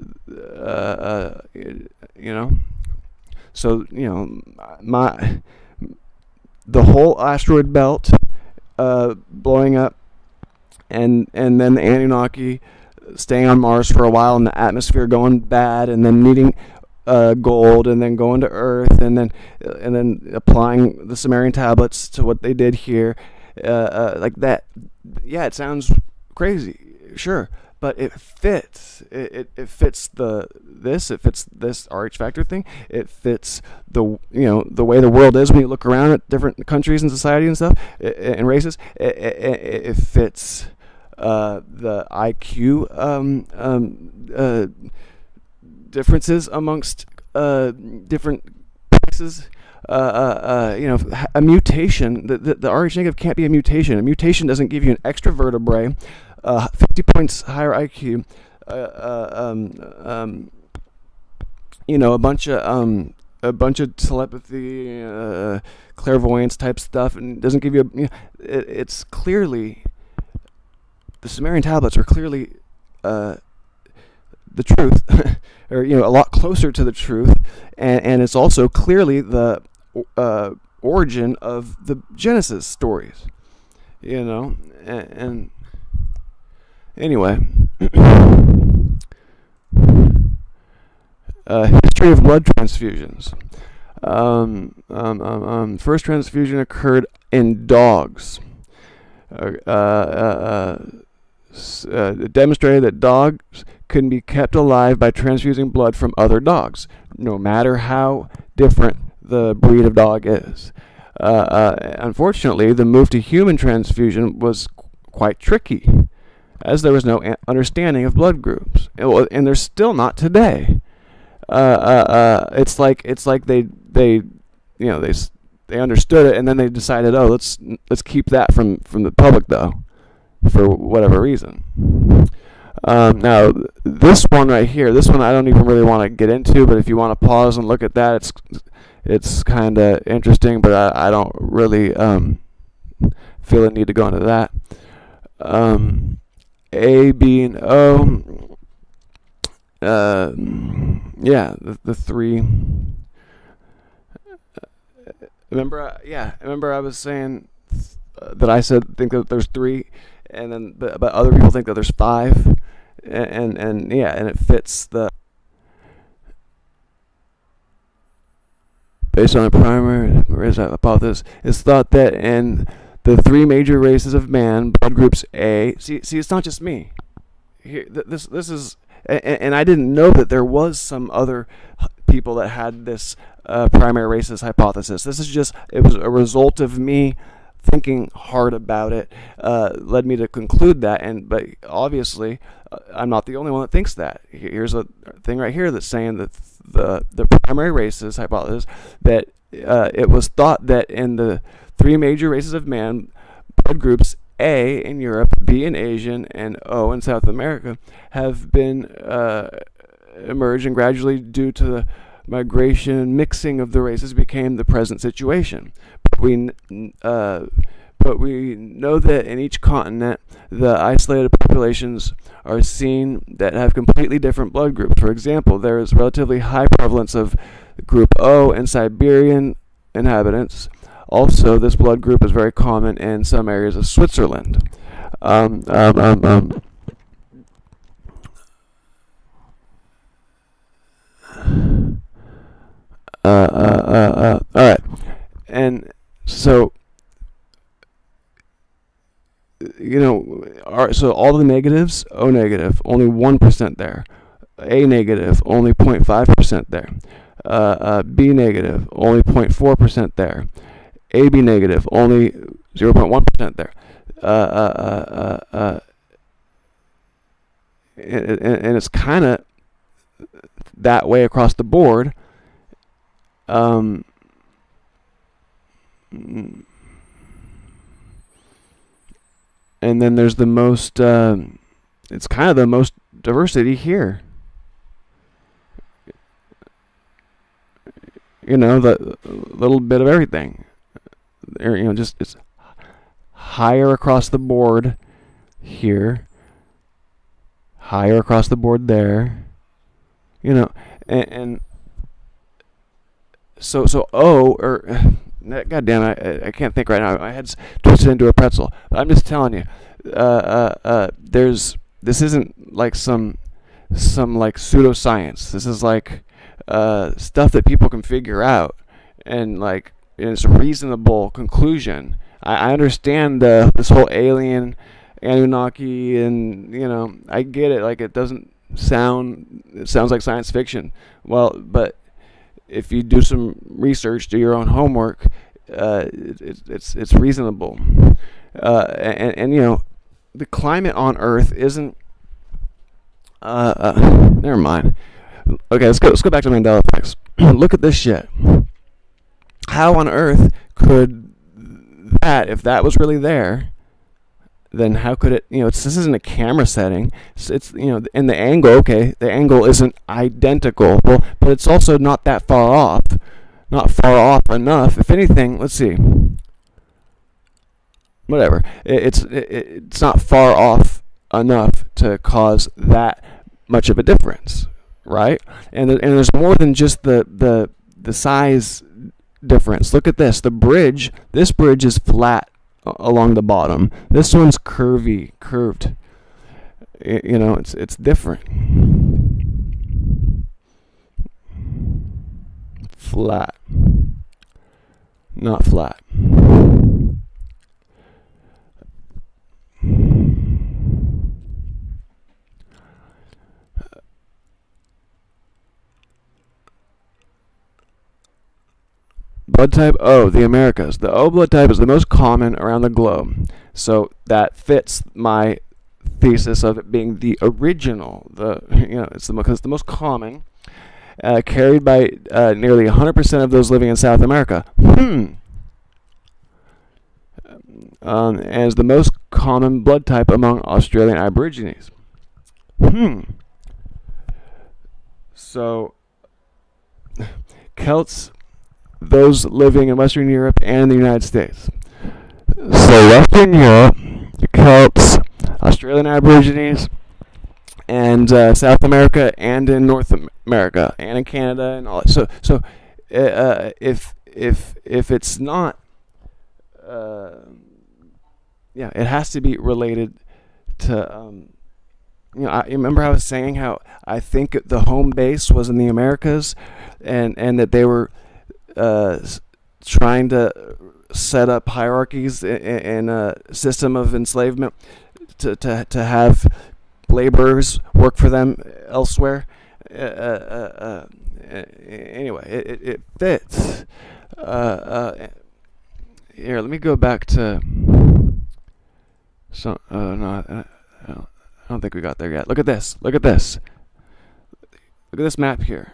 the whole asteroid belt blowing up, and then the Anunnaki staying on Mars for a while, and the atmosphere going bad, and then meeting gold, and then going to Earth, and then applying the Sumerian tablets to what they did here, like that. Yeah, it sounds crazy, sure, but it fits. It fits it fits this RH factor thing. It fits the way the world is when you look around at different countries and society and stuff and races. It fits the IQ differences amongst different places. A mutation. The RH negative can't be a mutation. A mutation doesn't give you an extra vertebrae, 50 points higher IQ, a bunch of telepathy, clairvoyance type stuff, and doesn't give you it's clearly, the Sumerian tablets are clearly the truth, or a lot closer to the truth, and it's also clearly the origin of the Genesis stories, and anyway. History of blood transfusions. First transfusion occurred in dogs. Demonstrated that dogs can be kept alive by transfusing blood from other dogs, no matter how different the breed of dog is. Unfortunately, the move to human transfusion was quite tricky, as there was no understanding of blood groups, and there's still not today. It's like they understood it, and then they decided, oh, let's keep that from the public, though, for whatever reason. Now this one right here, I don't even really want to get into, but if you want to pause and look at that, it's kind of interesting, but I don't really feel the need to go into that. A, B, and O. Yeah, the three. Remember I was saying that I think that there's three, and then but other people think that there's five, and yeah, and it fits the based on the primary race hypothesis. It's thought that in the three major races of man, blood groups A. See, it's not just me. Here, this is, and I didn't know that there was some other people that had this primary races hypothesis. This is just, it was a result of me thinking hard about it, led me to conclude that. But obviously, I'm not the only one that thinks that. Here's a thing right here that's saying that the primary races hypothesis, that it was thought that in the three major races of man, blood groups A in Europe, B in Asian, and O in South America have been emerged, and gradually, due to the migration and mixing of the races, became the present situation. But we know that in each continent, the isolated populations are seen that have completely different blood groups. For example, there is relatively high prevalence of group O in Siberian inhabitants. Also, this blood group is very common in some areas of Switzerland. All right, and so so all the negatives, O negative, only 1% there. A negative, only 0.5% there. B negative, only 0.4% there. AB negative, only 0.1% there. And it's kind of that way across the board. And then there's the most, it's kind of the most diversity here. The little bit of everything. Just it's higher across the board here, higher across the board there. And so O, or God damn it, I can't think right now. My head's twisted into a pretzel. But I'm just telling you, this isn't like some like pseudoscience. This is like stuff that people can figure out, and like it's a reasonable conclusion. I understand this whole alien, Anunnaki, and I get it. Like it sounds like science fiction. Well, but if you do some research, do your own homework, it's reasonable. And the climate on Earth isn't. Never mind. Okay, let's go back to Mandela effects. Look at this shit. How on earth could that, if that was really there, then how could it? This isn't a camera setting. It's and the angle. Okay, the angle isn't identical, but it's also not that far off. Not far off enough. If anything, let's see. Whatever. It's not far off enough to cause that much of a difference, right? And there's more than just the size difference. Look at this. This bridge is flat along the bottom. This one's curved. It's different. Flat, not flat. Blood type O, the Americas. The O blood type is the most common around the globe. So that fits my thesis of it being the original. It's the most common, carried by nearly 100% of those living in South America. As the most common blood type among Australian Aborigines. So Celts those living in Western Europe and the United States. So Western Europe, the Celts, Australian Aborigines, and South America, and in North America, and in Canada, and all that. If it's not, uh, yeah, it has to be related to. I remember I was saying how I think the home base was in the Americas, and that they were uh, trying to set up hierarchies in a system of enslavement to have laborers work for them elsewhere. Anyway, it fits. Uh, uh, Here, let me go back to. So, no, I don't think we got there yet. Look at this. Look at this. Look at this map here.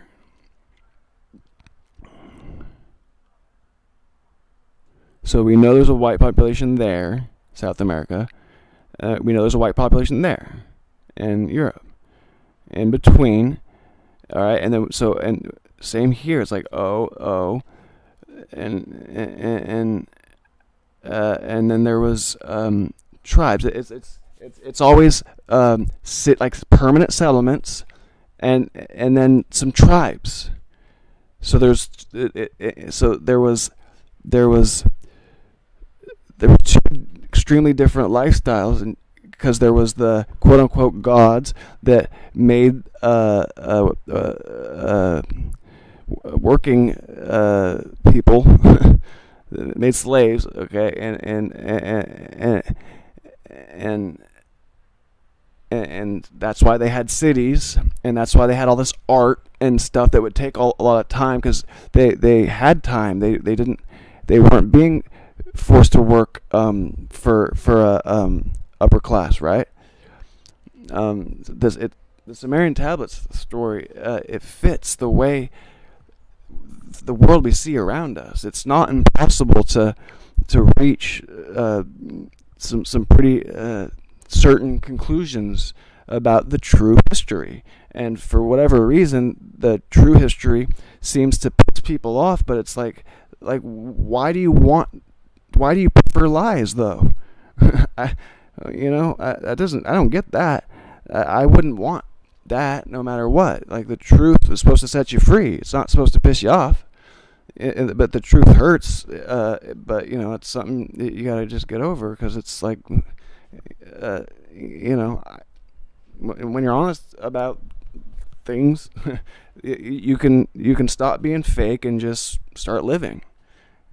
So we know there's a white population there, South America. We know there's a white population there, in Europe. In between, all right, and then and same here. It's like and then there was tribes. It's always like permanent settlements, and then some tribes. So there were two extremely different lifestyles, and because there was the quote unquote gods that made working people made slaves, okay, and that's why they had cities, and that's why they had all this art and stuff that would take a lot of time, because they had time. They weren't being forced to work for a upper class, right? The Sumerian tablets story, it fits the way the world we see around us. It's not impossible to reach some pretty certain conclusions about the true history. And for whatever reason, the true history seems to piss people off. But it's like why do you prefer lies though? I don't get that. I wouldn't want that no matter what. Like, the truth is supposed to set you free. It's not supposed to piss you off. But the truth hurts. But it's something that you gotta just get over, because it's like, when you're honest about things, you can stop being fake and just start living.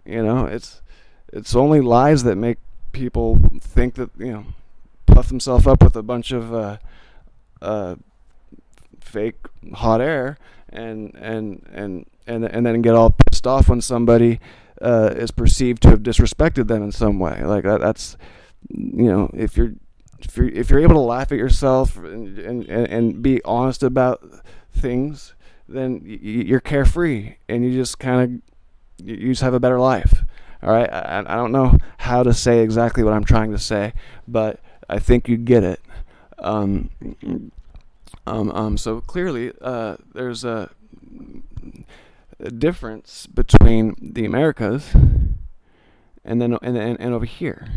It's only lies that make people think that, puff themselves up with a bunch of fake hot air, and then get all pissed off when somebody is perceived to have disrespected them in some way. Like that's if you're able to laugh at yourself and be honest about things, then you're carefree, and you just have a better life. All right, I don't know how to say exactly what I'm trying to say, but I think you get it. So clearly, there's a difference between the Americas and then and over here,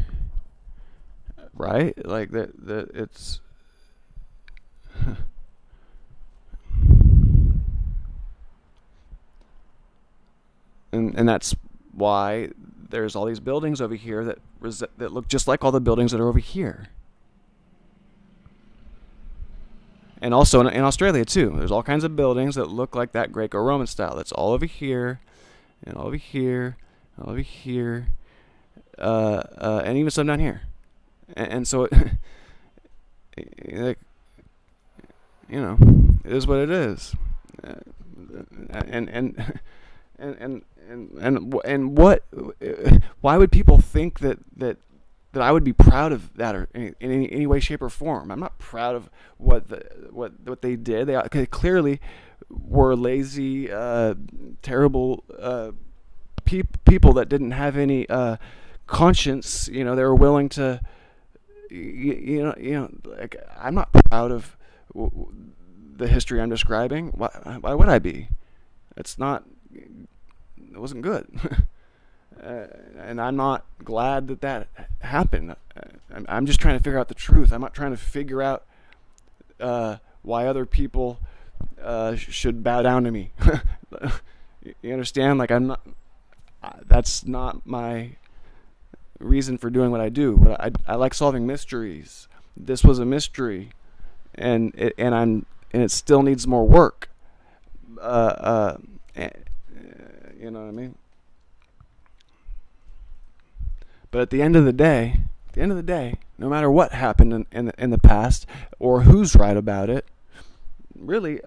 right? Like it's. And that's why there's all these buildings over here that look just like all the buildings that are over here. And also in Australia too, there's all kinds of buildings that look like that Greco-Roman style. That's all over here, and all over here, and all over here, and even some down here. And so it is what it is. And what? Why would people think that I would be proud of that, or in any way, shape, or form? I'm not proud of what they did. They clearly were lazy, terrible people that didn't have any conscience. They were willing to, like, I'm not proud of the history I'm describing. Why would I be? It's not good. And I'm not glad that happened. I'm just trying to figure out the truth. I'm not trying to figure out why other people should bow down to me. You understand? Like, I'm not. That's not my reason for doing what I do. But I like solving mysteries. This was a mystery, and it still needs more work. You know what I mean? But at the end of the day, no matter what happened in the past or who's right about it, really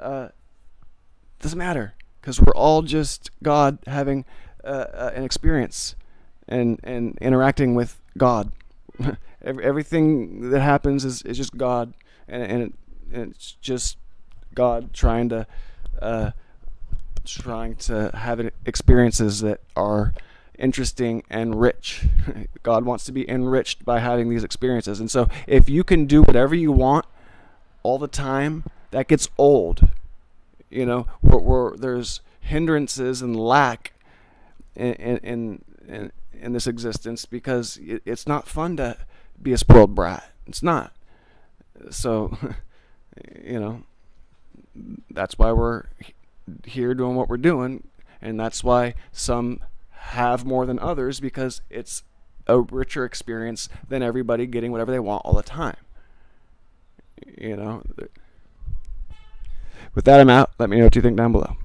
doesn't matter, because we're all just God having an experience and interacting with God. Everything that happens is just God, and it's just God trying to have experiences that are interesting and rich. God wants to be enriched by having these experiences. And so if you can do whatever you want all the time, that gets old. You know, where there's hindrances and lack in this existence, because it's not fun to be a spoiled brat. It's not. So, you know, that's why we're here doing what we're doing, and that's why some have more than others, because it's a richer experience than everybody getting whatever they want all the time. You know. With that, I'm out. Let me know what you think down below.